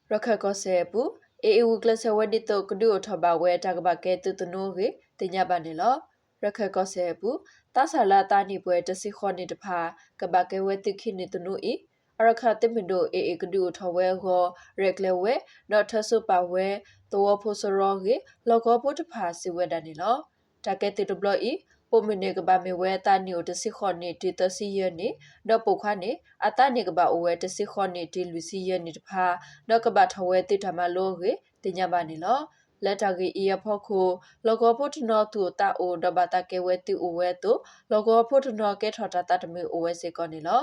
Rakako sebu, EU class wedito kudu tobawe tagabake tutunugi, tinyabanilo. Rakako sebu, tasala tani bue tasikhoni dpa, kabake wetikini tunui. Arakatimindo kudu towe go, reglewe, not tasupawe, the waposorogi, logo putapa si wedanilo. Taketi to blow e. ပုံမနေကဘာမေဝဲတာနီယိုတစီခေါနေတီတစီယနေဒေါ်ပုခါနေအတာနေကဘာအဝဲတစီခေါနေတီလူစီယနေတဖာဒေါ်ကဘာထဝဲတိထမလို့ရေတင်ညာပါနေလောလက်တကြီးအီယဖို့ခုလောကဖို့တနောသူတာအိုဒဘတာကေဝဲတီအိုဝဲတုလောကဖို့တနောကေထော်တာတမီအိုဝဲစေကောနေလော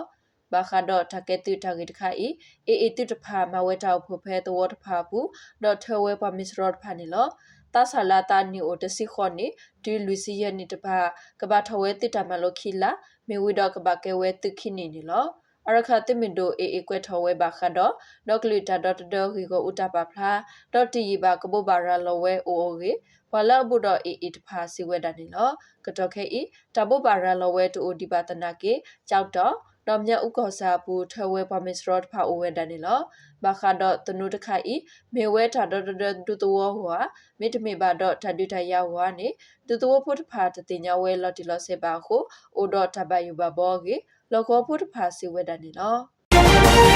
ဘာခါတော့ထကေတီထဂိတခါအေတိတဖာမဝဲတောက်ဖို့ဖဲတော်တဖာဘူးဒေါ်ထဝဲပမစ်ရော့ဖာနေလောတာဆာလာတာနီအိုတစီခေါနေဒီလူစီယနေတပါကဘာထဝဲတိတမလို့ခီလာမေဝီတော့ကဘာကဲဝဲတိခိနေနေလောအရခတိမင်ဒိုအေကွဲထဝဲဘာခါတော့ဒေါကလီတာဒေါ်ဒေါဂီကိုဥတပါဖလားဒေါ်တီဘာကဘောဘာရာလောဝဲအိုဂေဘလာဘူတော့အေတဖာစီဝဲတာနေလောကတော့ခဲတဘောဘာရာလောဝဲတူဒီပါတနာကေကြောက်တော့တော်မြဥကောစာဘူးထဝဲပမစ်ရော့ဖာအိုဝဲတန်နေလောဘာခါတော့တနုတခါမေဝဲတာဒေါ်ဒူတောဟွာမိတမေဘာတော့ထဒူထယာဟွာနေဒူတောဖုတ်ဖာတတင်ညာဝဲလော်တီလော်ဆေပါခုအိုတော့တဘယူဘာဘောကေလောကောဖုတ်ဖာစီဝဲတန်နေလော